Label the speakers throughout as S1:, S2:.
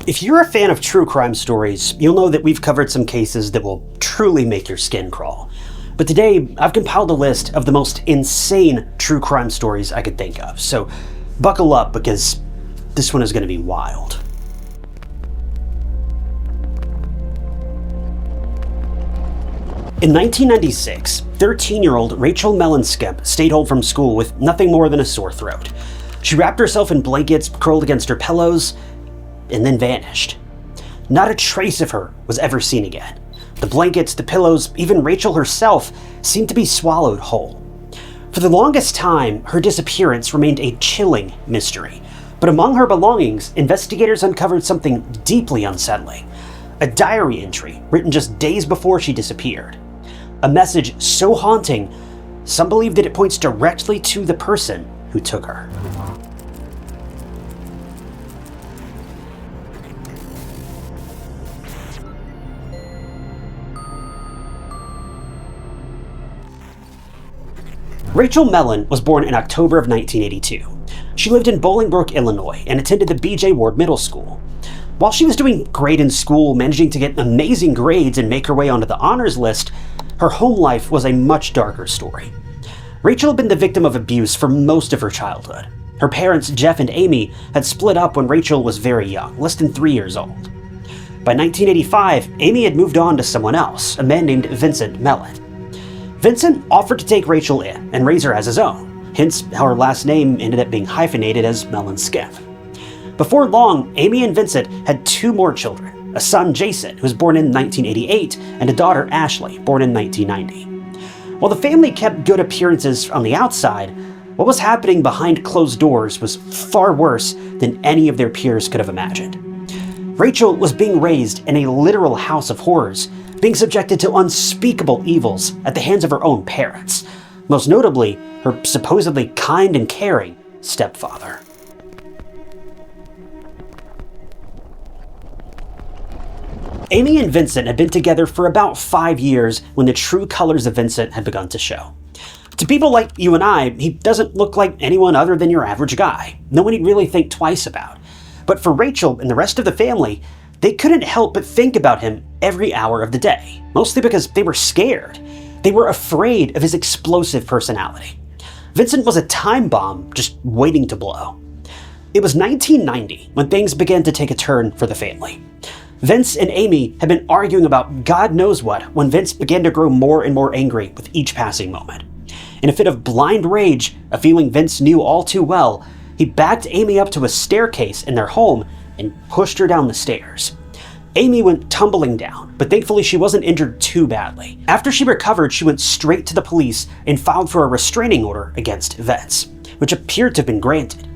S1: If you're a fan of true crime stories, you'll know that we've covered some cases that will truly make your skin crawl. But today, I've compiled a list of the most insane true crime stories I could think of, so buckle up because this one is going to be wild. In 1996, 13-year-old Rachel Mellon Skemp stayed home from school with nothing more than a sore throat. She wrapped herself in blankets, curled against her pillows, and then vanished. Not a trace of her was ever seen again. The blankets, the pillows, even Rachel herself seemed to be swallowed whole. For the longest time, her disappearance remained a chilling mystery. But among her belongings, investigators uncovered something deeply unsettling. A diary entry written just days before she disappeared. A message so haunting, some believe that it points directly to the person who took her. Rachel Mellon was born in October of 1982. She lived in Bolingbrook, Illinois, and attended the B.J. Ward Middle School. While she was doing great in school, managing to get amazing grades and make her way onto the honors list, her home life was a much darker story. Rachel had been the victim of abuse for most of her childhood. Her parents, Jeff and Amy, had split up when Rachel was very young, less than 3 years old. By 1985, Amy had moved on to someone else, a man named Vincent Mellon. Vincent offered to take Rachel in and raise her as his own, hence how her last name ended up being hyphenated as Mellon Skemp. Before long, Amy and Vincent had 2 more children, a son, Jason, who was born in 1988, and a daughter, Ashley, born in 1990. While the family kept good appearances on the outside, what was happening behind closed doors was far worse than any of their peers could have imagined. Rachel was being raised in a literal house of horrors, being subjected to unspeakable evils at the hands of her own parents, most notably her supposedly kind and caring stepfather. Amy and Vincent had been together for about 5 years when the true colors of Vincent had begun to show. To people like you and I, he doesn't look like anyone other than your average guy, no one you'd really think twice about. But for Rachel and the rest of the family, they couldn't help but think about him every hour of the day, mostly because they were scared. They were afraid of his explosive personality. Vincent was a time bomb just waiting to blow. It was 1990 when things began to take a turn for the family. Vince and Amy had been arguing about God knows what when Vince began to grow more and more angry with each passing moment. In a fit of blind rage, a feeling Vince knew all too well, he backed Amy up to a staircase in their home and pushed her down the stairs. Amy went tumbling down, but thankfully she wasn't injured too badly. After she recovered, she went straight to the police and filed for a restraining order against Vince, which appeared to have been granted.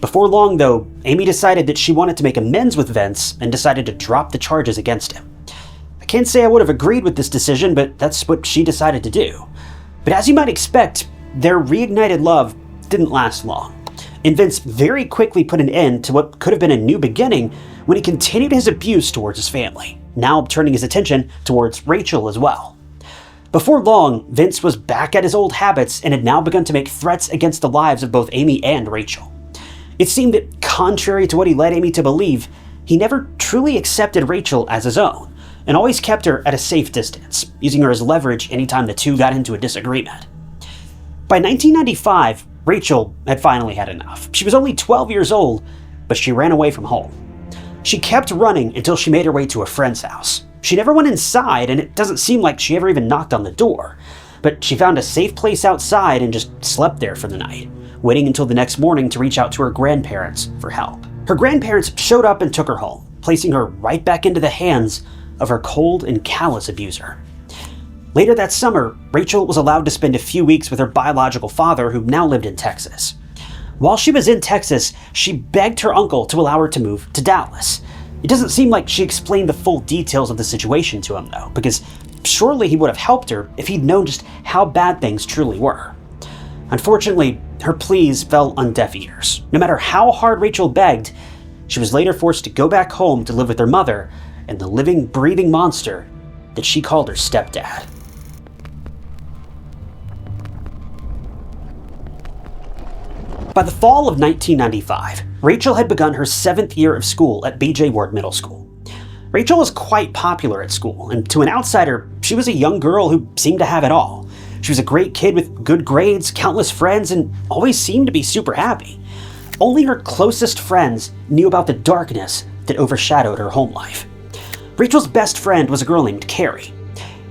S1: Before long, though, Amy decided that she wanted to make amends with Vince and decided to drop the charges against him. I can't say I would have agreed with this decision, but that's what she decided to do. But as you might expect, their reignited love didn't last long. And Vince very quickly put an end to what could have been a new beginning when he continued his abuse towards his family, now turning his attention towards Rachel as well. Before long, Vince was back at his old habits and had now begun to make threats against the lives of both Amy and Rachel. It seemed that, contrary to what he led Amy to believe, he never truly accepted Rachel as his own, and always kept her at a safe distance, using her as leverage anytime the two got into a disagreement. By 1995, Rachel had finally had enough. She was only 12 years old, but she ran away from home. She kept running until she made her way to a friend's house. She never went inside, and it doesn't seem like she ever even knocked on the door, but she found a safe place outside and just slept there for the night, waiting until the next morning to reach out to her grandparents for help. Her grandparents showed up and took her home, placing her right back into the hands of her cold and callous abuser. Later that summer, Rachel was allowed to spend a few weeks with her biological father, who now lived in Texas. While she was in Texas, she begged her uncle to allow her to move to Dallas. It doesn't seem like she explained the full details of the situation to him, though, because surely he would have helped her if he'd known just how bad things truly were. Unfortunately, her pleas fell on deaf ears. No matter how hard Rachel begged, she was later forced to go back home to live with her mother and the living, breathing monster that she called her stepdad. By the fall of 1995, Rachel had begun her 7th year of school at B.J. Ward Middle School. Rachel was quite popular at school, and to an outsider, she was a young girl who seemed to have it all. She was a great kid with good grades, countless friends, and always seemed to be super happy. Only her closest friends knew about the darkness that overshadowed her home life. Rachel's best friend was a girl named Carrie.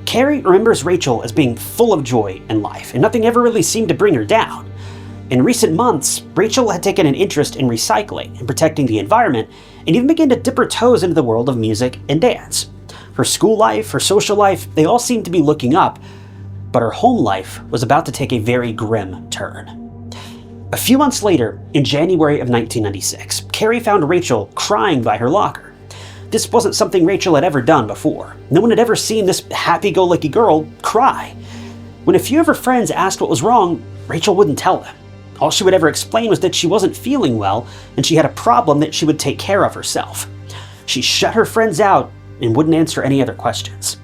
S1: Carrie remembers Rachel as being full of joy in life, and nothing ever really seemed to bring her down. In recent months, Rachel had taken an interest in recycling and protecting the environment, and even began to dip her toes into the world of music and dance. Her school life, her social life, they all seemed to be looking up, but her home life was about to take a very grim turn. A few months later, in January of 1996, Carrie found Rachel crying by her locker. This wasn't something Rachel had ever done before. No one had ever seen this happy-go-lucky girl cry. When a few of her friends asked what was wrong, Rachel wouldn't tell them. All she would ever explain was that she wasn't feeling well and she had a problem that she would take care of herself. She shut her friends out and wouldn't answer any other questions.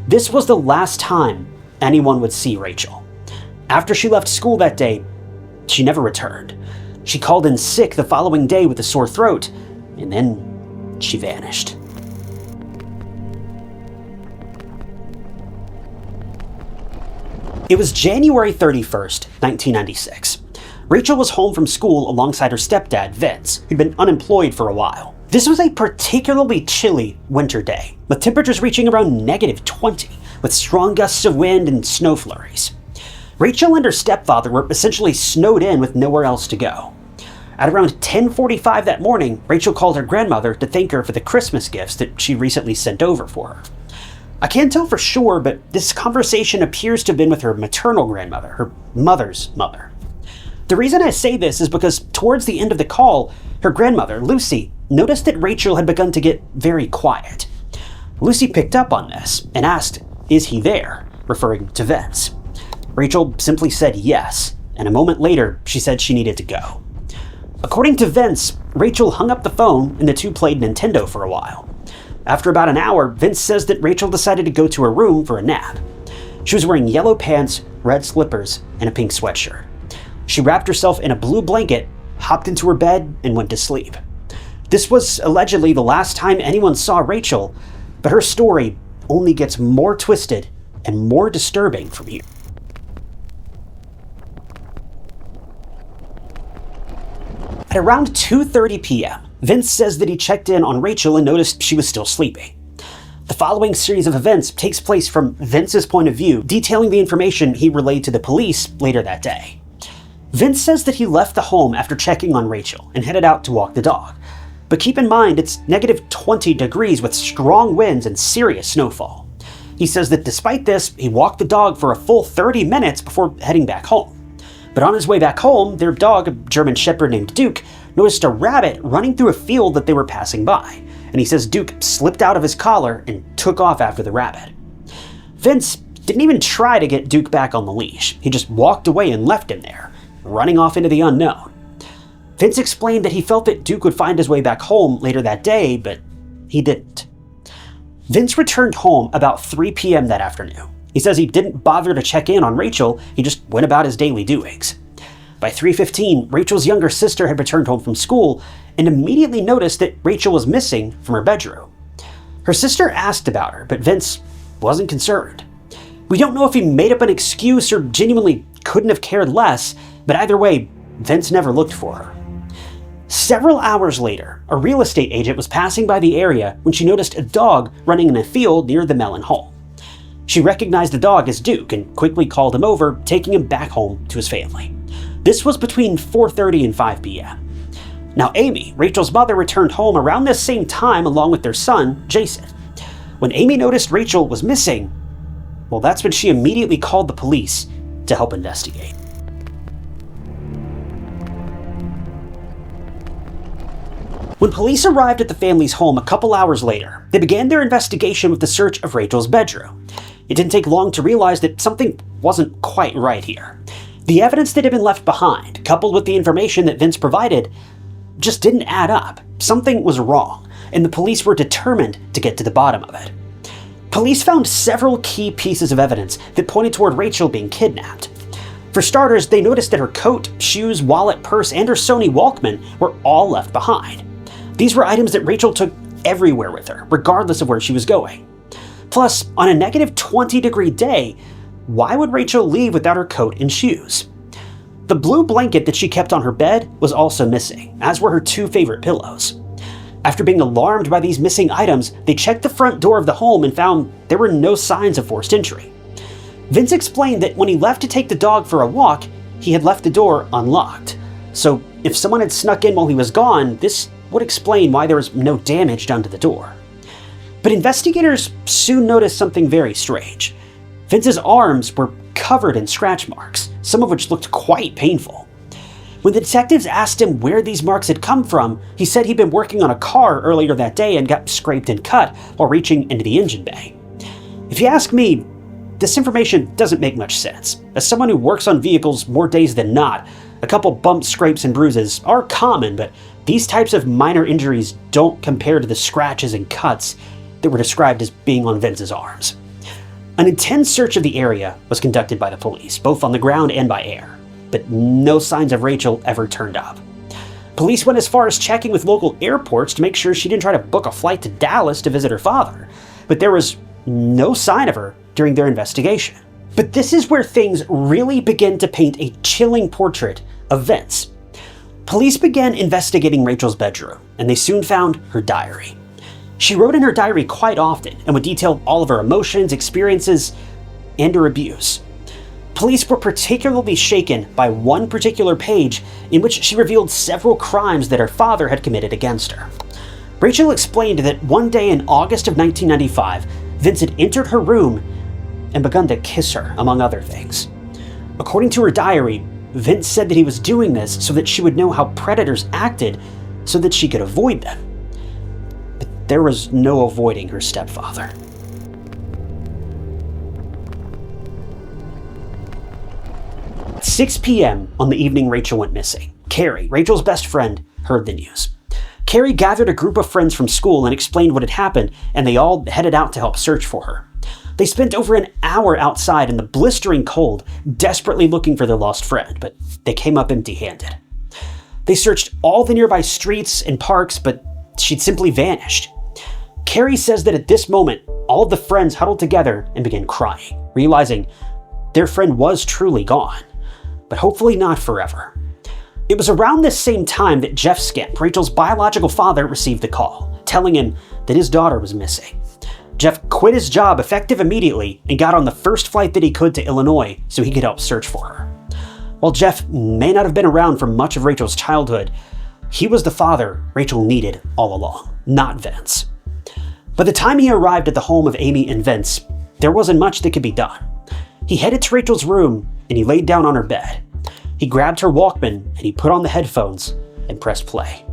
S1: This was the last time anyone would see Rachel. After she left school that day, she never returned. She called in sick the following day with a sore throat, and then she vanished. It was January 31st, 1996. Rachel was home from school alongside her stepdad, Vince, who'd been unemployed for a while. This was a particularly chilly winter day, with temperatures reaching around -20, with strong gusts of wind and snow flurries. Rachel and her stepfather were essentially snowed in with nowhere else to go. At around 10:45 that morning, Rachel called her grandmother to thank her for the Christmas gifts that she recently sent over for her. I can't tell for sure, but this conversation appears to have been with her maternal grandmother, her mother's mother. The reason I say this is because towards the end of the call, her grandmother, Lucy, noticed that Rachel had begun to get very quiet. Lucy picked up on this and asked, "Is he there?" referring to Vince. Rachel simply said yes, and a moment later, she said she needed to go. According to Vince, Rachel hung up the phone and the two played Nintendo for a while. After about an hour, Vince says that Rachel decided to go to her room for a nap. She was wearing yellow pants, red slippers, and a pink sweatshirt. She wrapped herself in a blue blanket, hopped into her bed, and went to sleep. This was allegedly the last time anyone saw Rachel, but her story only gets more twisted and more disturbing from here. At around 2:30 p.m., Vince says that he checked in on Rachel and noticed she was still sleeping. The following series of events takes place from Vince's point of view, detailing the information he relayed to the police later that day. Vince says that he left the home after checking on Rachel and headed out to walk the dog. But keep in mind, it's -20 degrees with strong winds and serious snowfall. He says that despite this, he walked the dog for a full 30 minutes before heading back home. But on his way back home, their dog, a German Shepherd named Duke, noticed a rabbit running through a field that they were passing by, and he says Duke slipped out of his collar and took off after the rabbit. Vince didn't even try to get Duke back on the leash. He just walked away and left him there, running off into the unknown. Vince explained that he felt that Duke would find his way back home later that day, but he didn't. Vince returned home about 3 p.m. that afternoon. He says he didn't bother to check in on Rachel, he just went about his daily doings. By 3:15, Rachel's younger sister had returned home from school and immediately noticed that Rachel was missing from her bedroom. Her sister asked about her, but Vince wasn't concerned. We don't know if he made up an excuse or genuinely couldn't have cared less, but either way, Vince never looked for her. Several hours later, a real estate agent was passing by the area when she noticed a dog running in a field near the Mellon home. She recognized the dog as Duke and quickly called him over, taking him back home to his family. This was between 4:30 and 5 p.m. Now Amy, Rachel's mother, returned home around this same time along with their son, Jason. When Amy noticed Rachel was missing, well, that's when she immediately called the police to help investigate. When police arrived at the family's home a couple hours later, they began their investigation with the search of Rachel's bedroom. It didn't take long to realize that something wasn't quite right here. The evidence that had been left behind, coupled with the information that Vince provided, just didn't add up. Something was wrong, and the police were determined to get to the bottom of it. Police found several key pieces of evidence that pointed toward Rachel being kidnapped. For starters, they noticed that her coat, shoes, wallet, purse, and her Sony Walkman were all left behind. These were items that Rachel took everywhere with her, regardless of where she was going. Plus, on a negative 20-degree day, why would Rachel leave without her coat and shoes? The blue blanket that she kept on her bed was also missing, as were her 2 favorite pillows. After being alarmed by these missing items, they checked the front door of the home and found there were no signs of forced entry. Vince explained that when he left to take the dog for a walk, he had left the door unlocked. So if someone had snuck in while he was gone, this would explain why there was no damage done to the door. But investigators soon noticed something very strange. Vince's arms were covered in scratch marks, some of which looked quite painful. When the detectives asked him where these marks had come from, he said he'd been working on a car earlier that day and got scraped and cut while reaching into the engine bay. If you ask me, this information doesn't make much sense. As someone who works on vehicles more days than not, a couple bumps, scrapes, and bruises are common, but these types of minor injuries don't compare to the scratches and cuts that were described as being on Vince's arms. An intense search of the area was conducted by the police, both on the ground and by air, but no signs of Rachel ever turned up. Police went as far as checking with local airports to make sure she didn't try to book a flight to Dallas to visit her father, but there was no sign of her during their investigation. But this is where things really begin to paint a chilling portrait of Vince. Police began investigating Rachel's bedroom, and they soon found her diary. She wrote in her diary quite often and would detail all of her emotions, experiences, and her abuse. Police were particularly shaken by one particular page in which she revealed several crimes that her father had committed against her. Rachel explained that one day in August of 1995, Vince had entered her room and begun to kiss her, among other things. According to her diary, Vince said that he was doing this so that she would know how predators acted so that she could avoid them. But there was no avoiding her stepfather. At 6 p.m. on the evening Rachel went missing, Carrie, Rachel's best friend, heard the news. Carrie gathered a group of friends from school and explained what had happened, and they all headed out to help search for her. They spent over an hour outside in the blistering cold, desperately looking for their lost friend, but they came up empty-handed. They searched all the nearby streets and parks, but she'd simply vanished. Carrie says that at this moment, all of the friends huddled together and began crying, realizing their friend was truly gone, but hopefully not forever. It was around this same time that Jeff Skemp, Rachel's biological father, received the call, telling him that his daughter was missing. Jeff quit his job effective immediately and got on the first flight that he could to Illinois so he could help search for her. While Jeff may not have been around for much of Rachel's childhood, he was the father Rachel needed all along, not Vince. By the time he arrived at the home of Amy and Vince, there wasn't much that could be done. He headed to Rachel's room and he laid down on her bed. He grabbed her Walkman and he put on the headphones and pressed play.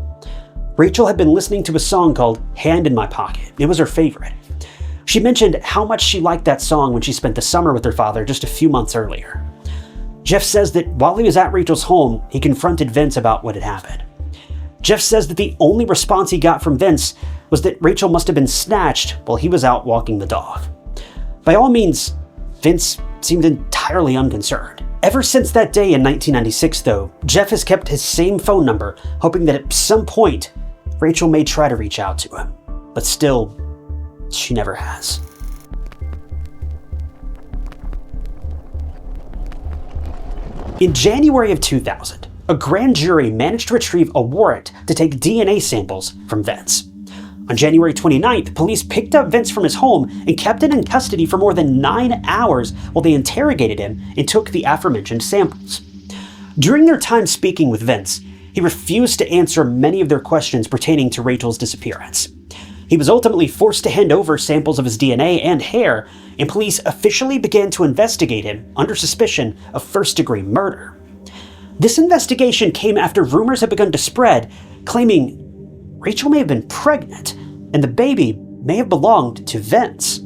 S1: Rachel had been listening to a song called Hand in My Pocket. It was her favorite. She mentioned how much she liked that song when she spent the summer with her father just a few months earlier. Jeff says that while he was at Rachel's home, he confronted Vince about what had happened. Jeff says that the only response he got from Vince was that Rachel must have been snatched while he was out walking the dog. By all means, Vince seemed entirely unconcerned. Ever since that day in 1996, though, Jeff has kept his same phone number, hoping that at some point, Rachel may try to reach out to him. But still, she never has. In January of 2000, a grand jury managed to retrieve a warrant to take DNA samples from Vince. On January 29th, police picked up Vince from his home and kept him in custody for more than 9 hours while they interrogated him and took the aforementioned samples. During their time speaking with Vince, he refused to answer many of their questions pertaining to Rachel's disappearance. He was ultimately forced to hand over samples of his DNA and hair, and police officially began to investigate him under suspicion of first-degree murder. This investigation came after rumors had begun to spread, claiming Rachel may have been pregnant, and the baby may have belonged to Vince.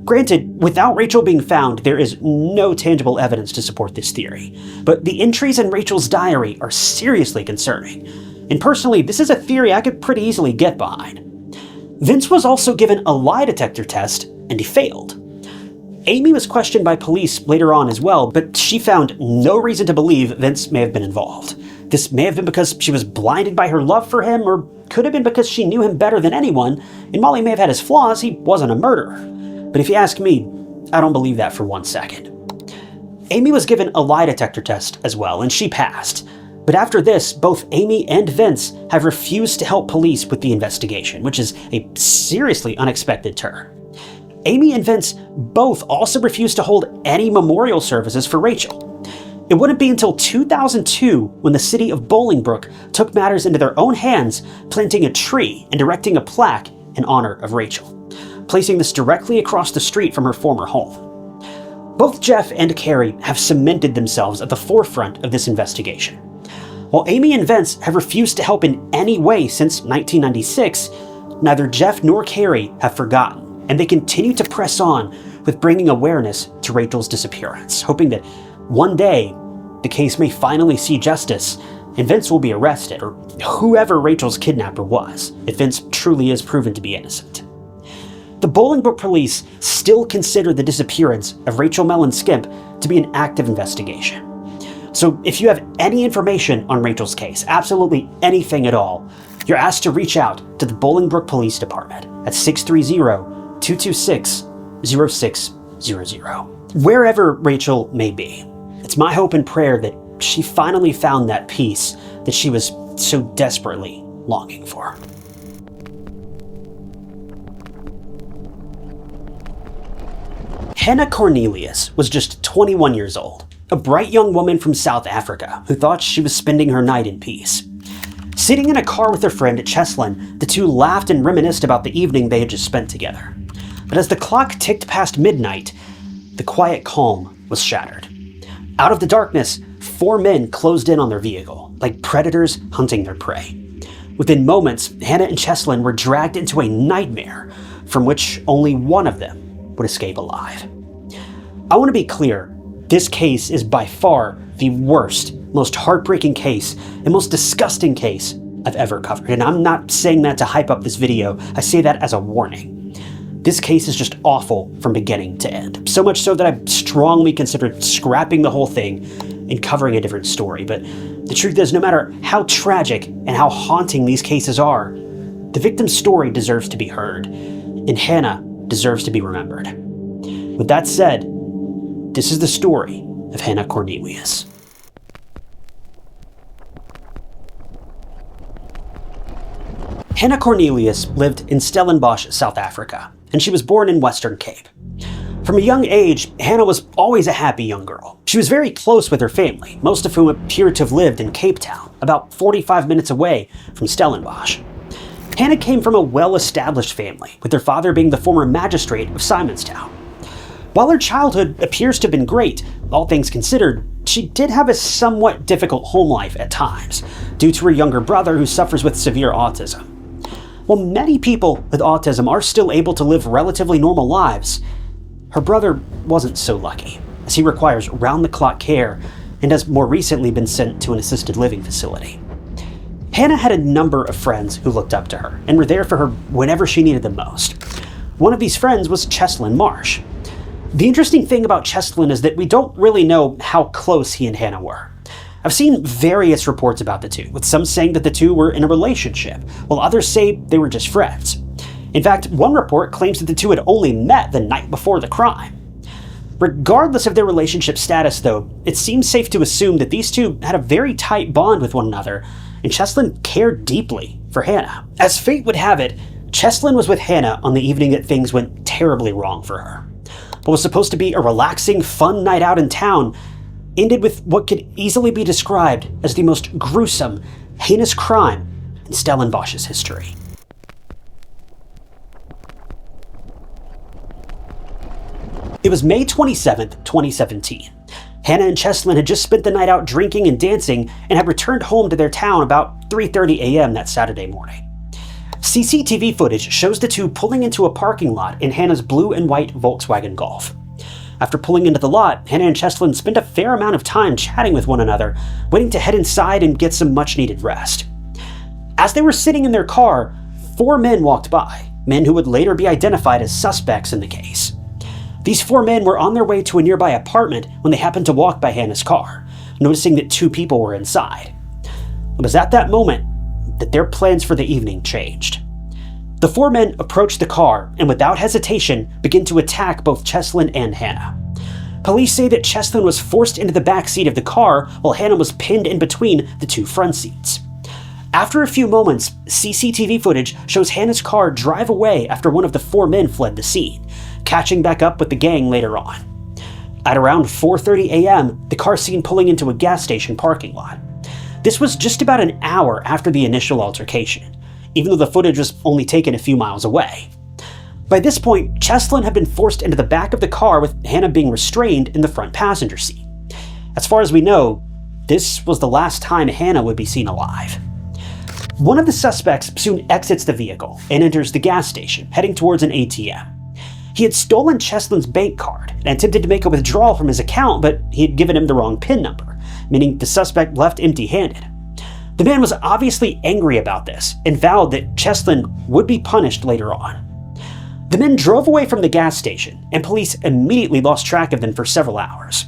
S1: Granted, without Rachel being found, there is no tangible evidence to support this theory, but the entries in Rachel's diary are seriously concerning, and personally, this is a theory I could pretty easily get behind. Vince was also given a lie detector test, and he failed. Amy was questioned by police later on as well, but she found no reason to believe Vince may have been involved. This may have been because she was blinded by her love for him, or could have been because she knew him better than anyone, and while he may have had his flaws, he wasn't a murderer. But if you ask me, I don't believe that for 1 second. Amy was given a lie detector test as well, and she passed. But after this, both Amy and Vince have refused to help police with the investigation, which is a seriously unexpected turn. Amy and Vince both also refused to hold any memorial services for Rachel. It wouldn't be until 2002 when the city of Bolingbrook took matters into their own hands, planting a tree and erecting a plaque in honor of Rachel, placing this directly across the street from her former home. Both Jeff and Carrie have cemented themselves at the forefront of this investigation. While Amy and Vince have refused to help in any way since 1996, neither Jeff nor Carrie have forgotten, and they continue to press on with bringing awareness to Rachel's disappearance, hoping that one day the case may finally see justice and Vince will be arrested, or whoever Rachel's kidnapper was, if Vince truly is proven to be innocent. The Bolingbrook police still consider the disappearance of Rachel Mellon Skemp to be an active investigation. So if you have any information on Rachel's case, absolutely anything at all, you're asked to reach out to the Bolingbrook Police Department at 630-226-0600. Wherever Rachel may be, it's my hope and prayer that she finally found that peace that she was so desperately longing for. Hannah Cornelius was just 21 years old, a bright young woman from South Africa who thought she was spending her night in peace. Sitting in a car with her friend at Cheslin, the two laughed and reminisced about the evening they had just spent together. But as the clock ticked past midnight, the quiet calm was shattered. Out of the darkness, 4 men closed in on their vehicle, like predators hunting their prey. Within moments, Hannah and Cheslin were dragged into a nightmare from which only one of them would escape alive. I want to be clear, this case is by far the worst, most heartbreaking case, and most disgusting case I've ever covered. And I'm not saying that to hype up this video, I say that as a warning. This case is just awful from beginning to end. So much so that I've strongly considered scrapping the whole thing and covering a different story. But the truth is, no matter how tragic and how haunting these cases are, the victim's story deserves to be heard, and Hannah deserves to be remembered. With that said, this is the story of Hannah Cornelius. Hannah Cornelius lived in Stellenbosch, South Africa, and she was born in Western Cape. From a young age, Hannah was always a happy young girl. She was very close with her family, most of whom appeared to have lived in Cape Town, about 45 minutes away from Stellenbosch. Hannah came from a well-established family, with her father being the former magistrate of Simonstown. While her childhood appears to have been great, all things considered, she did have a somewhat difficult home life at times, due to her younger brother who suffers with severe autism. While many people with autism are still able to live relatively normal lives, her brother wasn't so lucky, as he requires round-the-clock care and has more recently been sent to an assisted living facility. Hannah had a number of friends who looked up to her and were there for her whenever she needed them most. One of these friends was Cheslin Marsh. The interesting thing about Cheslin is that we don't really know how close he and Hannah were. I've seen various reports about the two, with some saying that the two were in a relationship, while others say they were just friends. In fact, one report claims that the two had only met the night before the crime. Regardless of their relationship status, though, it seems safe to assume that these two had a very tight bond with one another, and Cheslin cared deeply for Hannah. As fate would have it, Cheslin was with Hannah on the evening that things went terribly wrong for her. What was supposed to be a relaxing, fun night out in town ended with what could easily be described as the most gruesome, heinous crime in Stellenbosch's history. It was May 27th, 2017. Hannah and Cheslin had just spent the night out drinking and dancing and had returned home to their town about 3:30 a.m. that Saturday morning. CCTV footage shows the two pulling into a parking lot in Hannah's blue and white Volkswagen Golf. After pulling into the lot, Hannah and Cheslin spent a fair amount of time chatting with one another, waiting to head inside and get some much-needed rest. As they were sitting in their car, 4 men walked by, men who would later be identified as suspects in the case. These 4 men were on their way to a nearby apartment when they happened to walk by Hannah's car, noticing that 2 people were inside. It was at that moment that their plans for the evening changed. The 4 men approached the car and without hesitation began to attack both Cheslin and Hannah. Police say that Cheslin was forced into the back seat of the car while Hannah was pinned in between the 2 front seats. After a few moments, CCTV footage shows Hannah's car drive away after one of the 4 men fled the scene, catching back up with the gang later on. At around 4:30 a.m., the car seen pulling into a gas station parking lot. This was just about an hour after the initial altercation, even though the footage was only taken a few miles away. By this point, Cheslin had been forced into the back of the car with Hannah being restrained in the front passenger seat. As far as we know, this was the last time Hannah would be seen alive. One of the suspects soon exits the vehicle and enters the gas station, heading towards an ATM. He had stolen Cheslin's bank card and attempted to make a withdrawal from his account, but he had given him the wrong PIN number, meaning the suspect left empty-handed. The man was obviously angry about this and vowed that Cheslin would be punished later on. The men drove away from the gas station, and police immediately lost track of them for several hours.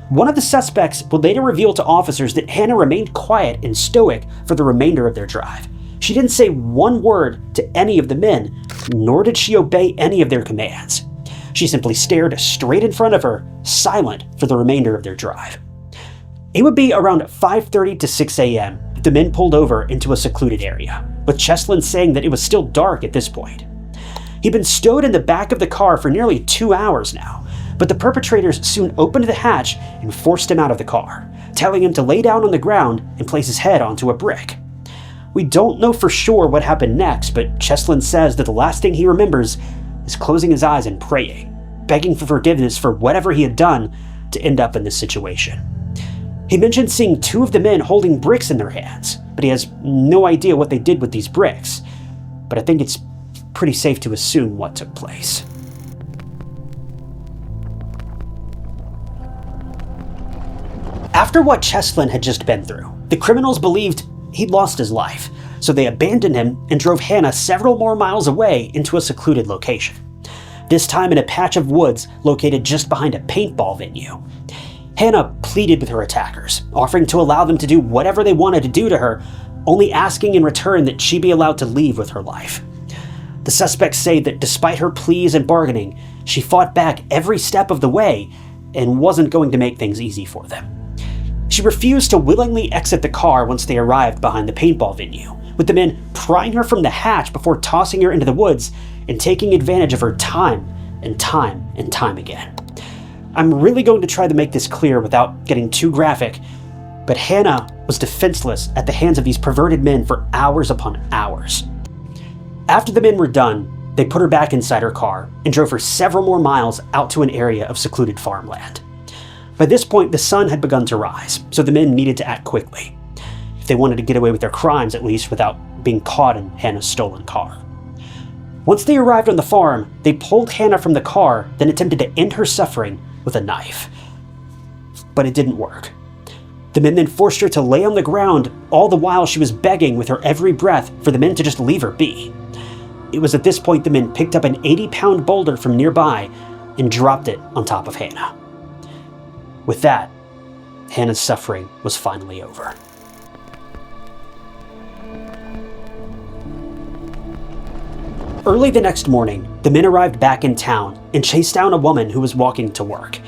S1: One of the suspects would later reveal to officers that Hannah remained quiet and stoic for the remainder of their drive. She didn't say one word to any of the men, nor did she obey any of their commands. She simply stared straight in front of her, silent for the remainder of their drive. It would be around 5:30 to 6 a.m. that the men pulled over into a secluded area, with Cheslin saying that it was still dark at this point. He'd been stowed in the back of the car for nearly 2 hours now, but the perpetrators soon opened the hatch and forced him out of the car, telling him to lay down on the ground and place his head onto a brick. We don't know for sure what happened next, but Cheslin says that the last thing he remembers is closing his eyes and praying, begging for forgiveness for whatever he had done to end up in this situation. He mentioned seeing 2 of the men holding bricks in their hands, but he has no idea what they did with these bricks. But I think it's pretty safe to assume what took place. After what Cheslin had just been through, the criminals believed he'd lost his life, so they abandoned him and drove Hannah several more miles away into a secluded location, this time in a patch of woods located just behind a paintball venue. Hannah pleaded with her attackers, offering to allow them to do whatever they wanted to do to her, only asking in return that she be allowed to leave with her life. The suspects say that despite her pleas and bargaining, she fought back every step of the way and wasn't going to make things easy for them. She refused to willingly exit the car once they arrived behind the paintball venue, with the men prying her from the hatch before tossing her into the woods and taking advantage of her time and time again. I'm really going to try to make this clear without getting too graphic, but Hannah was defenseless at the hands of these perverted men for hours upon hours. After the men were done, they put her back inside her car and drove her several more miles out to an area of secluded farmland. By this point, the sun had begun to rise, so the men needed to act quickly, if they wanted to get away with their crimes at least without being caught in Hannah's stolen car. Once they arrived on the farm, they pulled Hannah from the car, then attempted to end her suffering with a knife. But it didn't work. The men then forced her to lay on the ground, all the while she was begging with her every breath for the men to just leave her be. It was at this point the men picked up an 80-pound boulder from nearby and dropped it on top of Hannah. With that, Hannah's suffering was finally over. Early the next morning, the men arrived back in town and chased down a woman who was walking to work.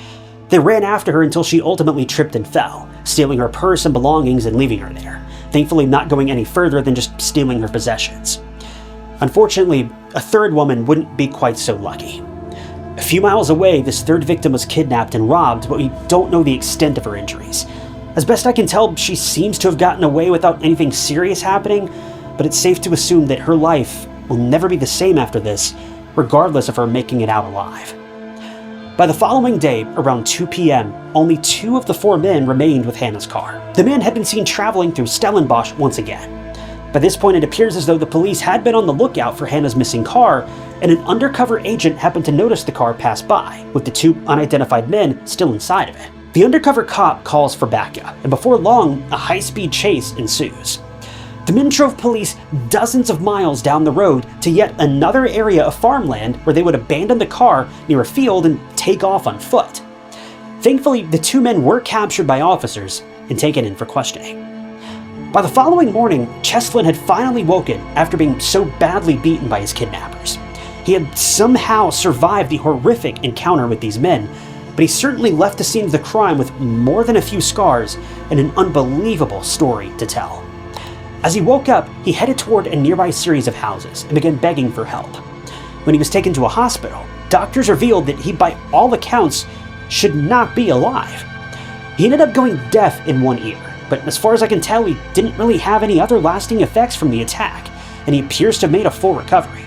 S1: They ran after her until she ultimately tripped and fell, stealing her purse and belongings and leaving her there, thankfully not going any further than just stealing her possessions. Unfortunately, a third woman wouldn't be quite so lucky. A few miles away, this third victim was kidnapped and robbed, but we don't know the extent of her injuries. As best I can tell, she seems to have gotten away without anything serious happening, but it's safe to assume that her life will never be the same after this, regardless of her making it out alive. By the following day, around 2 p.m., only 2 of the 4 men remained with Hannah's car. The men had been seen traveling through Stellenbosch once again. By this point, it appears as though the police had been on the lookout for Hannah's missing car, and an undercover agent happened to notice the car pass by, with the 2 unidentified men still inside of it. The undercover cop calls for backup, and before long, a high-speed chase ensues. The men drove police dozens of miles down the road to yet another area of farmland where they would abandon the car near a field and take off on foot. Thankfully, the two men were captured by officers and taken in for questioning. By the following morning, Cheslin had finally woken after being so badly beaten by his kidnappers. He had somehow survived the horrific encounter with these men, but he certainly left the scene of the crime with more than a few scars and an unbelievable story to tell. As he woke up, he headed toward a nearby series of houses and began begging for help. When he was taken to a hospital, doctors revealed that he, by all accounts, should not be alive. He ended up going deaf in one ear, but as far as I can tell, he didn't really have any other lasting effects from the attack, and he appears to have made a full recovery.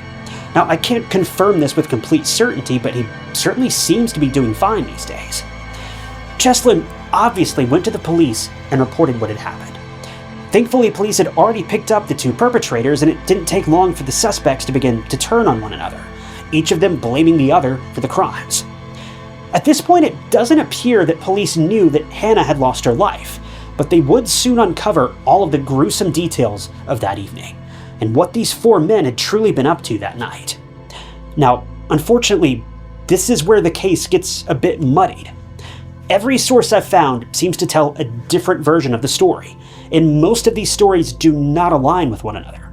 S1: Now, I can't confirm this with complete certainty, but he certainly seems to be doing fine these days. Cheslin obviously went to the police and reported what had happened. Thankfully, police had already picked up the two perpetrators, and it didn't take long for the suspects to begin to turn on one another, each of them blaming the other for the crimes. At this point, it doesn't appear that police knew that Hannah had lost her life, but they would soon uncover all of the gruesome details of that evening, and what these four men had truly been up to that night. Now, unfortunately, this is where the case gets a bit muddied. Every source I've found seems to tell a different version of the story, and most of these stories do not align with one another.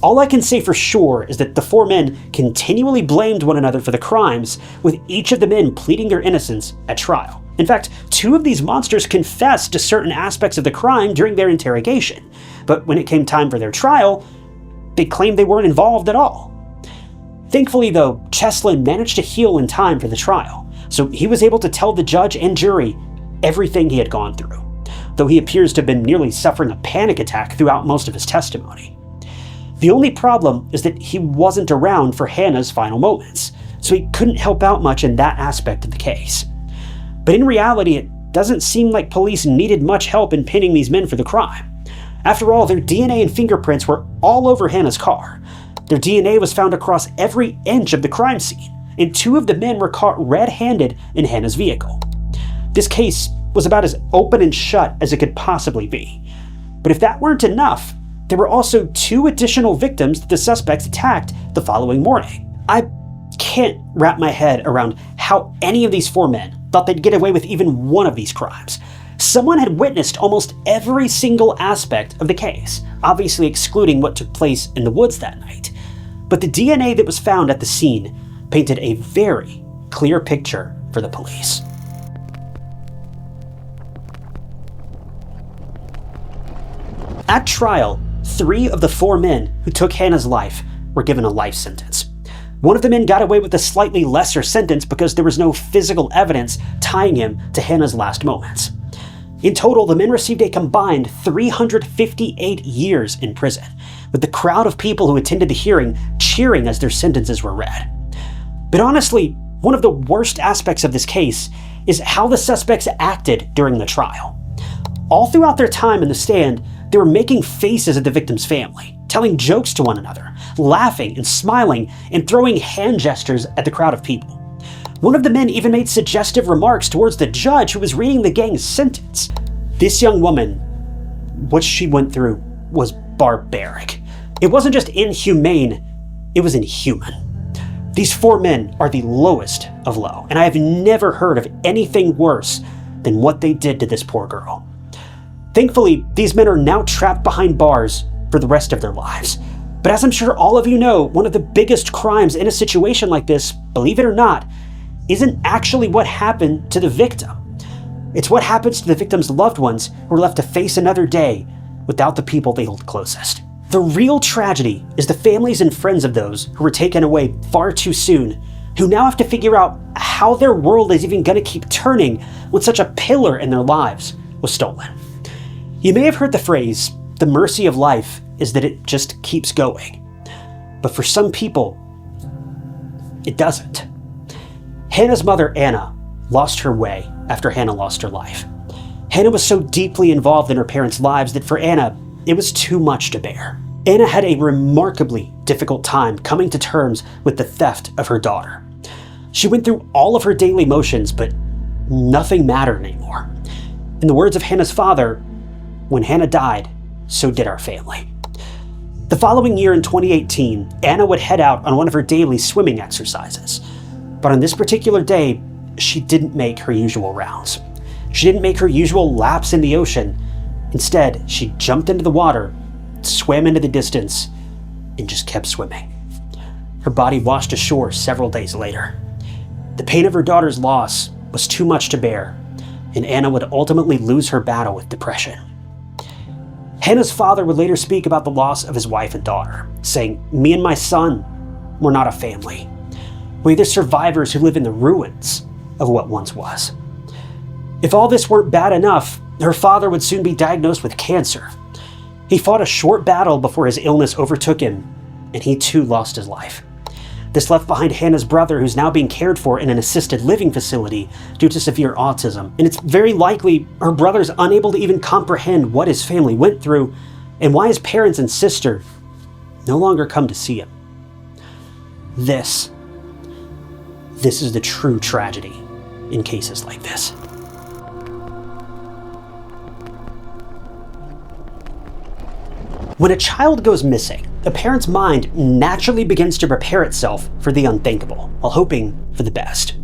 S1: All I can say for sure is that the four men continually blamed one another for the crimes, with each of the men pleading their innocence at trial. In fact, two of these monsters confessed to certain aspects of the crime during their interrogation, but when it came time for their trial, they claimed they weren't involved at all. Thankfully, though, Cheslin managed to heal in time for the trial, so he was able to tell the judge and jury everything he had gone through, though he appears to have been nearly suffering a panic attack throughout most of his testimony. The only problem is that he wasn't around for Hannah's final moments, so he couldn't help out much in that aspect of the case. But in reality, it doesn't seem like police needed much help in pinning these men for the crime. After all, their DNA and fingerprints were all over Hannah's car. Their DNA was found across every inch of the crime scene, and two of the men were caught red-handed in Hannah's vehicle. This case was about as open and shut as it could possibly be. But if that weren't enough, there were also two additional victims that the suspects attacked the following morning. I can't wrap my head around how any of these four men thought they'd get away with even one of these crimes. Someone had witnessed almost every single aspect of the case, obviously excluding what took place in the woods that night. But the DNA that was found at the scene painted a very clear picture for the police. At trial, 3 of the 4 men who took Hannah's life were given a life sentence. One of the men got away with a slightly lesser sentence because there was no physical evidence tying him to Hannah's last moments. In total, the men received a combined 358 years in prison, with the crowd of people who attended the hearing cheering as their sentences were read. But honestly, one of the worst aspects of this case is how the suspects acted during the trial. All throughout their time in the stand, they were making faces at the victim's family, telling jokes to one another, laughing and smiling, and throwing hand gestures at the crowd of people. One of the men even made suggestive remarks towards the judge who was reading the gang's sentence. This young woman, what she went through was barbaric. It wasn't just inhumane, it was inhuman. These 4 men are the lowest of low, and I have never heard of anything worse than what they did to this poor girl. Thankfully, these men are now trapped behind bars for the rest of their lives. But as I'm sure all of you know, one of the biggest crimes in a situation like this, believe it or not, isn't actually what happened to the victim. It's what happens to the victim's loved ones who are left to face another day without the people they hold closest. The real tragedy is the families and friends of those who were taken away far too soon, who now have to figure out how their world is even going to keep turning when such a pillar in their lives was stolen. You may have heard the phrase, the mercy of life is that it just keeps going. But for some people, it doesn't. Hannah's mother, Anna, lost her way after Hannah lost her life. Hannah was so deeply involved in her parents' lives that for Anna, it was too much to bear. Anna had a remarkably difficult time coming to terms with the theft of her daughter. She went through all of her daily motions, but nothing mattered anymore. In the words of Hannah's father, when Hannah died, so did our family. The following year in 2018, Anna would head out on one of her daily swimming exercises. But on this particular day, she didn't make her usual rounds. She didn't make her usual laps in the ocean. Instead, she jumped into the water, swam into the distance, and just kept swimming. Her body washed ashore several days later. The pain of her daughter's loss was too much to bear, and Anna would ultimately lose her battle with depression. Hannah's father would later speak about the loss of his wife and daughter, saying, "Me and my son, we're not a family. We're the survivors who live in the ruins of what once was." If all this weren't bad enough, her father would soon be diagnosed with cancer. He fought a short battle before his illness overtook him, and he too lost his life. This left behind Hannah's brother, who's now being cared for in an assisted living facility due to severe autism. And it's very likely her brother's unable to even comprehend what his family went through and why his parents and sister no longer come to see him. This is the true tragedy in cases like this. When a child goes missing, a parent's mind naturally begins to prepare itself for the unthinkable, while hoping for the best.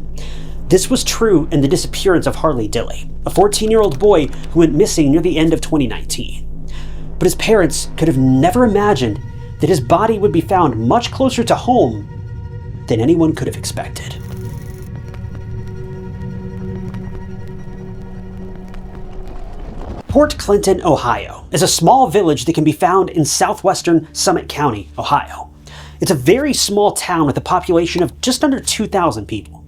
S1: This was true in the disappearance of Harley Dilly, a 14-year-old boy who went missing near the end of 2019. But his parents could have never imagined that his body would be found much closer to home than anyone could have expected. Port Clinton, Ohio, is a small village that can be found in southwestern Summit County, Ohio. It's a very small town with a population of just under 2,000 people.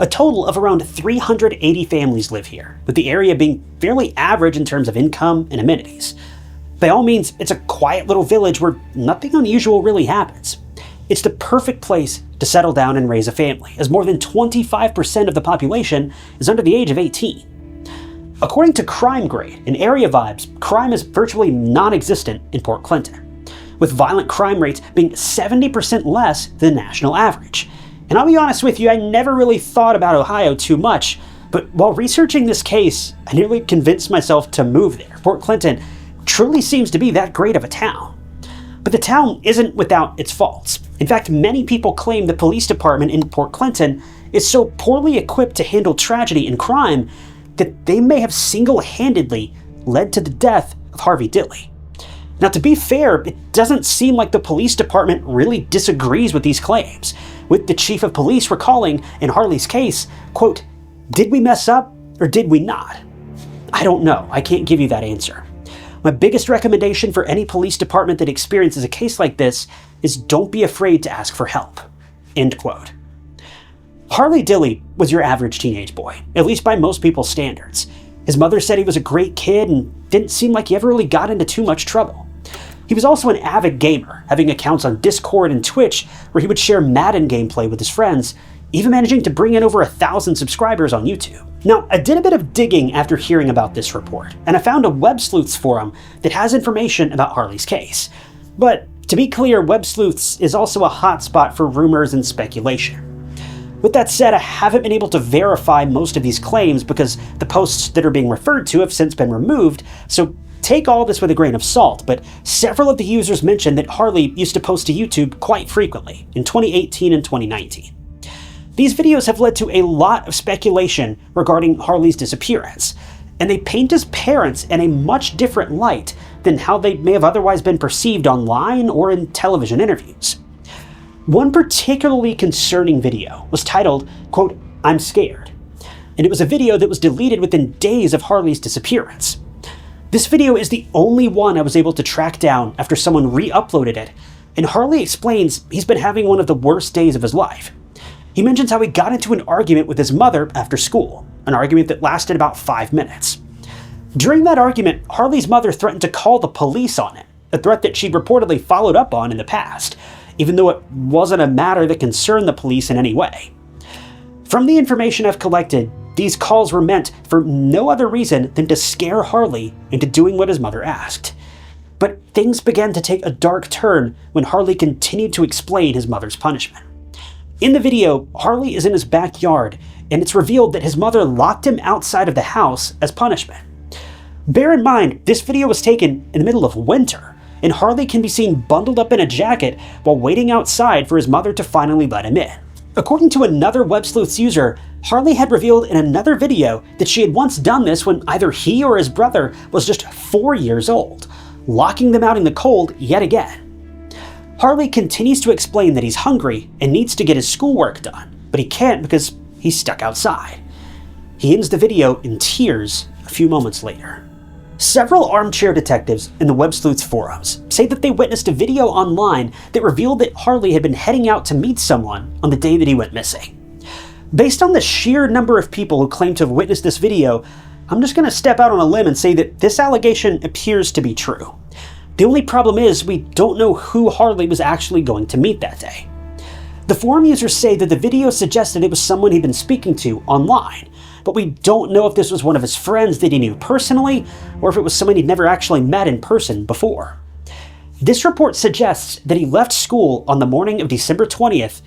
S1: A total of around 380 families live here, with the area being fairly average in terms of income and amenities. By all means, it's a quiet little village where nothing unusual really happens. It's the perfect place to settle down and raise a family, as more than 25% of the population is under the age of 18. According to Crime Grade and Area Vibes, crime is virtually non-existent in Port Clinton, with violent crime rates being 70% less than the national average. And I'll be honest with you, I never really thought about Ohio too much, but while researching this case, I nearly convinced myself to move there. Port Clinton truly seems to be that great of a town. But the town isn't without its faults. In fact, many people claim the police department in Port Clinton is so poorly equipped to handle tragedy and crime that they may have single-handedly led to the death of Harley Dilly. Now, to be fair, it doesn't seem like the police department really disagrees with these claims, with the chief of police recalling in Harley's case, quote, "Did we mess up or did we not? I don't know. I can't give you that answer. My biggest recommendation for any police department that experiences a case like this is don't be afraid to ask for help." End quote. Harley Dilly was your average teenage boy, at least by most people's standards. His mother said he was a great kid and didn't seem like he ever really got into too much trouble. He was also an avid gamer, having accounts on Discord and Twitch where he would share Madden gameplay with his friends, even managing to bring in over 1,000 subscribers on YouTube. Now, I did a bit of digging after hearing about this report, and I found a Web Sleuths forum that has information about Harley's case. But to be clear, Web Sleuths is also a hotspot for rumors and speculation. With that said, I haven't been able to verify most of these claims because the posts that are being referred to have since been removed, so take all this with a grain of salt, but several of the users mentioned that Harley used to post to YouTube quite frequently in 2018 and 2019. These videos have led to a lot of speculation regarding Harley's disappearance, and they paint his parents in a much different light than how they may have otherwise been perceived online or in television interviews. One particularly concerning video was titled, quote, "I'm scared," and it was a video that was deleted within days of Harley's disappearance. This video is the only one I was able to track down after someone re-uploaded it, and Harley explains he's been having one of the worst days of his life. He mentions how he got into an argument with his mother after school, an argument that lasted about 5 minutes. During that argument, Harley's mother threatened to call the police on him, a threat that she'd reportedly followed up on in the past, even though it wasn't a matter that concerned the police in any way. From the information I've collected, these calls were meant for no other reason than to scare Harley into doing what his mother asked. But things began to take a dark turn when Harley continued to explain his mother's punishment. In the video, Harley is in his backyard, and it's revealed that his mother locked him outside of the house as punishment. Bear in mind, this video was taken in the middle of winter, and Harley can be seen bundled up in a jacket while waiting outside for his mother to finally let him in. According to another Web Sleuths user, Harley had revealed in another video that she had once done this when either he or his brother was just 4 years old, locking them out in the cold yet again. Harley continues to explain that he's hungry and needs to get his schoolwork done, but he can't because he's stuck outside. He ends the video in tears a few moments later. Several armchair detectives in the Web Sleuths forums say that they witnessed a video online that revealed that Harley had been heading out to meet someone on the day that he went missing. Based on the sheer number of people who claim to have witnessed this video, I'm just going to step out on a limb and say that this allegation appears to be true. The only problem is we don't know who Harley was actually going to meet that day. The forum users say that the video suggested it was someone he'd been speaking to online, but we don't know if this was one of his friends that he knew personally, or if it was someone he'd never actually met in person before. This report suggests that he left school on the morning of December 20th,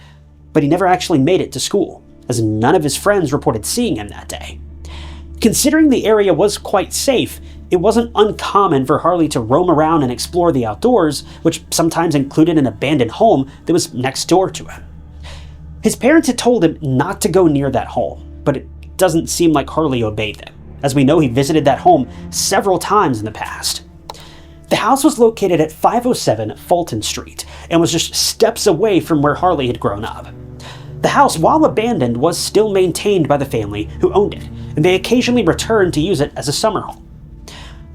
S1: but he never actually made it to school, as none of his friends reported seeing him that day. Considering the area was quite safe, it wasn't uncommon for Harley to roam around and explore the outdoors, which sometimes included an abandoned home that was next door to him. His parents had told him not to go near that home, but it doesn't seem like Harley obeyed them, as we know he visited that home several times in the past. The house was located at 507 Fulton Street and was just steps away from where Harley had grown up. The house, while abandoned, was still maintained by the family who owned it, and they occasionally returned to use it as a summer home.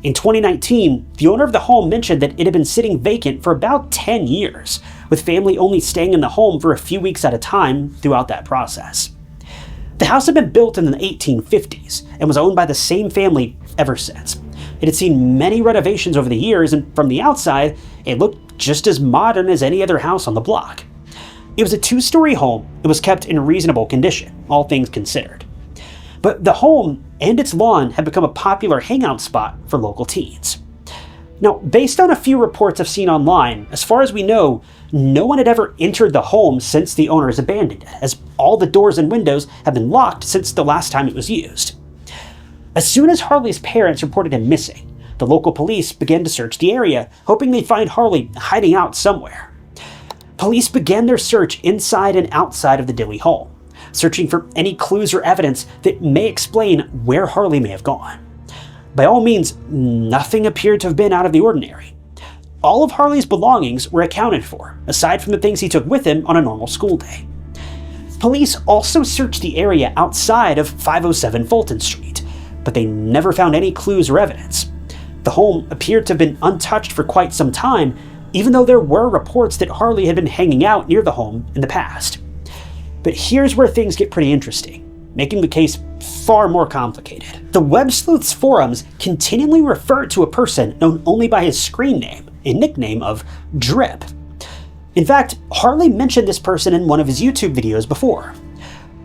S1: In 2019, the owner of the home mentioned that it had been sitting vacant for about 10 years, with family only staying in the home for a few weeks at a time throughout that process. The house had been built in the 1850s and was owned by the same family ever since. It had seen many renovations over the years, and from the outside, it looked just as modern as any other house on the block. It was a 2-story home and was kept in reasonable condition, all things considered. But the home and its lawn had become a popular hangout spot for local teens. Now, based on a few reports I've seen online, as far as we know, no one had ever entered the home since the owners abandoned it, as all the doors and windows have been locked since the last time it was used. As soon as Harley's parents reported him missing, the local police began to search the area, hoping they'd find Harley hiding out somewhere. Police began their search inside and outside of the Dilly home, searching for any clues or evidence that may explain where Harley may have gone. By all means, nothing appeared to have been out of the ordinary. All of Harley's belongings were accounted for, aside from the things he took with him on a normal school day. Police also searched the area outside of 507 Fulton Street, but they never found any clues or evidence. The home appeared to have been untouched for quite some time, even though there were reports that Harley had been hanging out near the home in the past. But here's where things get pretty interesting, making the case far more complicated. The Web Sleuths forums continually refer to a person known only by his screen name and nickname of Drip. In fact, Harley mentioned this person in one of his YouTube videos before.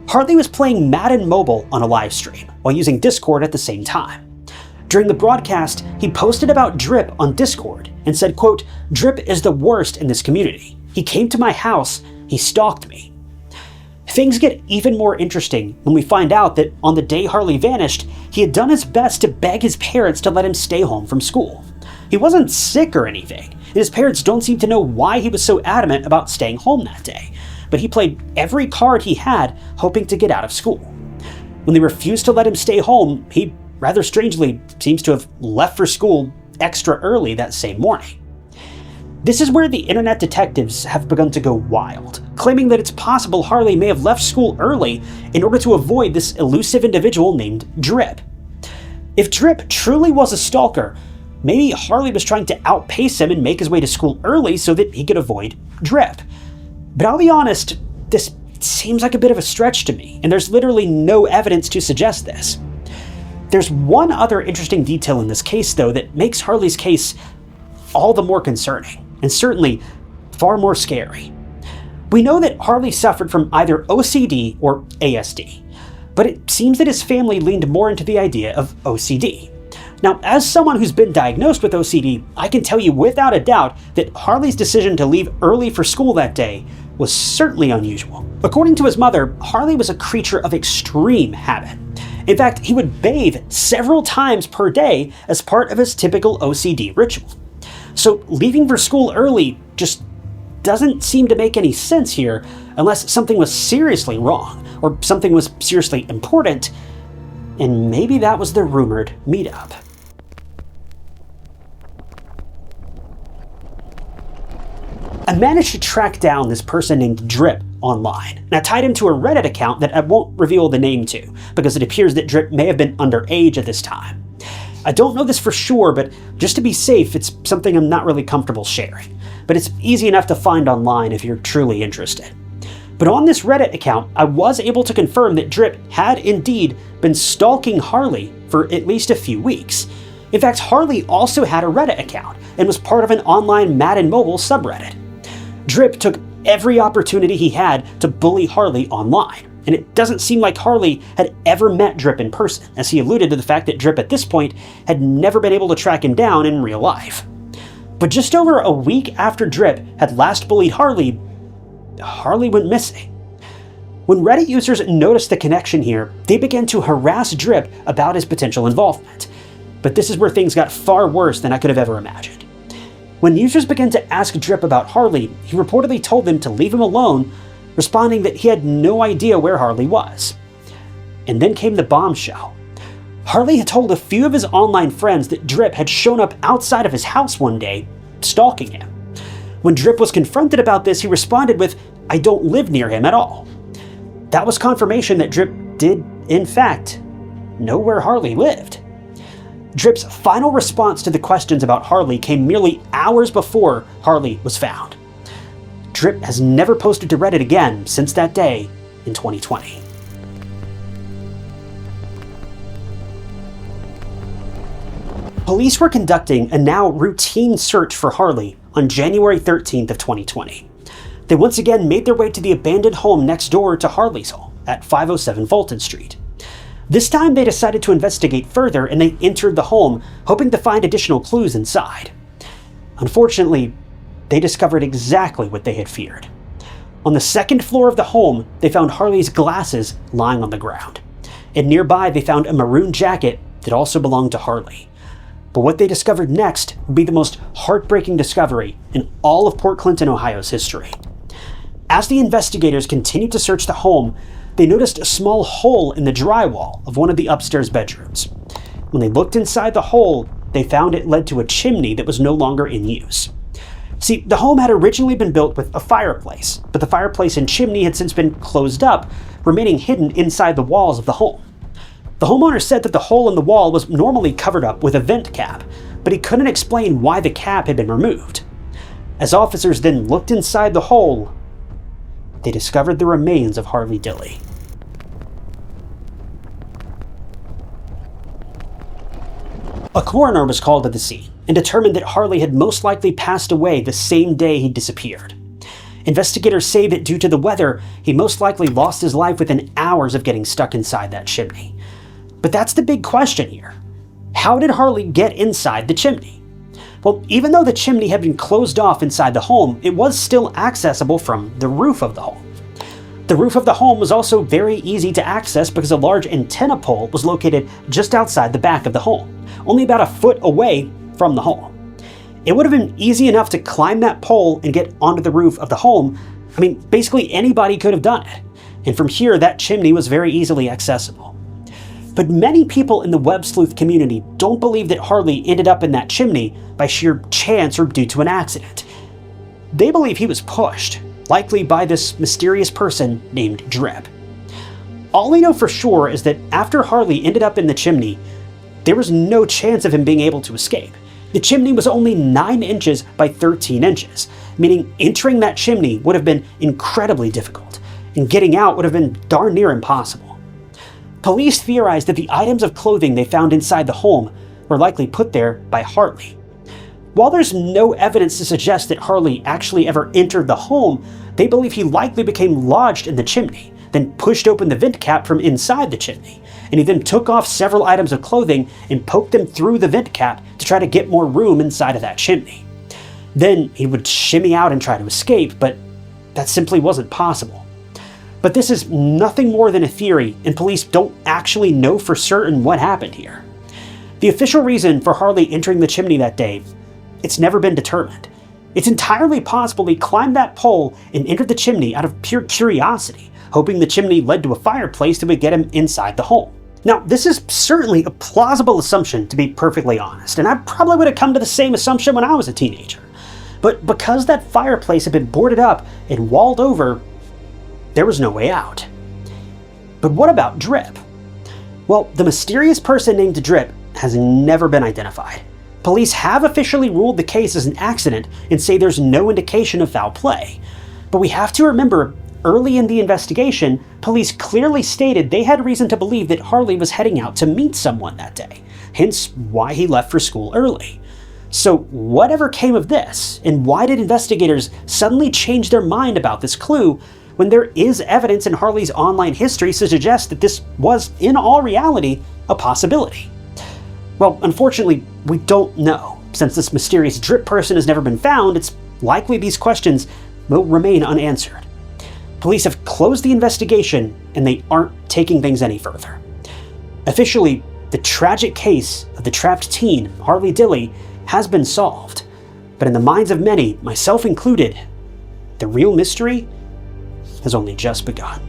S1: Harley was playing Madden Mobile on a live stream while using Discord at the same time. During the broadcast, he posted about Drip on Discord and said, quote, "Drip is the worst in this community. He came to my house, he stalked me." Things get even more interesting when we find out that on the day Harley vanished, he had done his best to beg his parents to let him stay home from school. He wasn't sick or anything, and his parents don't seem to know why he was so adamant about staying home that day, but he played every card he had hoping to get out of school. When they refused to let him stay home, he rather strangely seems to have left for school extra early that same morning. This is where the internet detectives have begun to go wild, claiming that it's possible Harley may have left school early in order to avoid this elusive individual named Drip. If Drip truly was a stalker, maybe Harley was trying to outpace him and make his way to school early so that he could avoid Drip. But I'll be honest, this seems like a bit of a stretch to me, and there's literally no evidence to suggest this. There's one other interesting detail in this case, though, that makes Harley's case all the more concerning, and certainly far more scary. We know that Harley suffered from either OCD or ASD, but it seems that his family leaned more into the idea of OCD. Now, as someone who's been diagnosed with OCD, I can tell you without a doubt that Harley's decision to leave early for school that day was certainly unusual. According to his mother, Harley was a creature of extreme habit. In fact, he would bathe several times per day as part of his typical OCD ritual. So leaving for school early just doesn't seem to make any sense here unless something was seriously wrong or something was seriously important, and maybe that was the rumored meetup. I managed to track down this person named Drip online, and I tied him to a Reddit account that I won't reveal the name to, because it appears that Drip may have been underage at this time. I don't know this for sure, but just to be safe, it's something I'm not really comfortable sharing. But it's easy enough to find online if you're truly interested. But on this Reddit account, I was able to confirm that Drip had indeed been stalking Harley for at least a few weeks. In fact, Harley also had a Reddit account and was part of an online Madden Mobile subreddit. Drip took every opportunity he had to bully Harley online, and it doesn't seem like Harley had ever met Drip in person, as he alluded to the fact that Drip at this point had never been able to track him down in real life. But just over a week after Drip had last bullied Harley went missing. When Reddit users noticed the connection here, they began to harass Drip about his potential involvement. But this is where things got far worse than I could have ever imagined. When users began to ask Drip about Harley, he reportedly told them to leave him alone, responding that he had no idea where Harley was. And then came the bombshell. Harley had told a few of his online friends that Drip had shown up outside of his house one day, stalking him. When Drip was confronted about this, he responded with, "I don't live near him at all." That was confirmation that Drip did, in fact, know where Harley lived. Drip's final response to the questions about Harley came merely hours before Harley was found. Drip has never posted to Reddit again since that day in 2020. Police were conducting a now routine search for Harley on January 13th of 2020. They once again made their way to the abandoned home next door to Harley's home at 507 Fulton Street. This time they decided to investigate further, and they entered the home, hoping to find additional clues inside. Unfortunately, they discovered exactly what they had feared. On the second floor of the home, they found Harley's glasses lying on the ground. And nearby they found a maroon jacket that also belonged to Harley. But what they discovered next would be the most heartbreaking discovery in all of Port Clinton, Ohio's history. As the investigators continued to search the home, they noticed a small hole in the drywall of one of the upstairs bedrooms. When they looked inside the hole, they found it led to a chimney that was no longer in use. See, the home had originally been built with a fireplace, but the fireplace and chimney had since been closed up, remaining hidden inside the walls of the home. The homeowner said that the hole in the wall was normally covered up with a vent cap, but he couldn't explain why the cap had been removed. As officers then looked inside the hole, they discovered the remains of Harley Dilly. A coroner was called to the scene and determined that Harley had most likely passed away the same day he disappeared. Investigators say that due to the weather, he most likely lost his life within hours of getting stuck inside that chimney. But that's the big question here. How did Harley get inside the chimney? Well, even though the chimney had been closed off inside the home, it was still accessible from the roof of the home. The roof of the home was also very easy to access because a large antenna pole was located just outside the back of the home, only about a foot away from the home. It would have been easy enough to climb that pole and get onto the roof of the home. I mean, basically anybody could have done it. And from here, that chimney was very easily accessible. But many people in the web sleuth community don't believe that Harley ended up in that chimney by sheer chance or due to an accident. They believe he was pushed, likely by this mysterious person named Drip. All we know for sure is that after Harley ended up in the chimney, there was no chance of him being able to escape. The chimney was only 9 inches by 13 inches, meaning entering that chimney would have been incredibly difficult, and getting out would have been darn near impossible. Police theorized that the items of clothing they found inside the home were likely put there by Harley. While there's no evidence to suggest that Harley actually ever entered the home, they believe he likely became lodged in the chimney, then pushed open the vent cap from inside the chimney, and he then took off several items of clothing and poked them through the vent cap to try to get more room inside of that chimney. Then he would shimmy out and try to escape, but that simply wasn't possible. But this is nothing more than a theory, and police don't actually know for certain what happened here. The official reason for Harley entering the chimney that day it's never been determined. It's entirely possible he climbed that pole and entered the chimney out of pure curiosity, hoping the chimney led to a fireplace that would get him inside the hole. Now, this is certainly a plausible assumption, to be perfectly honest, and I probably would have come to the same assumption when I was a teenager. But because that fireplace had been boarded up and walled over, there was no way out. But what about Drip? Well, the mysterious person named Drip has never been identified. Police have officially ruled the case as an accident and say there's no indication of foul play. But we have to remember, early in the investigation, police clearly stated they had reason to believe that Harley was heading out to meet someone that day, hence why he left for school early. So whatever came of this, and why did investigators suddenly change their mind about this clue when there is evidence in Harley's online history to suggest that this was, in all reality, a possibility? Well, unfortunately, we don't know. Since this mysterious Drip person has never been found, it's likely these questions will remain unanswered. Police have closed the investigation, and they aren't taking things any further. Officially, the tragic case of the trapped teen, Harley Dilly, has been solved. But in the minds of many, myself included, the real mystery has only just begun.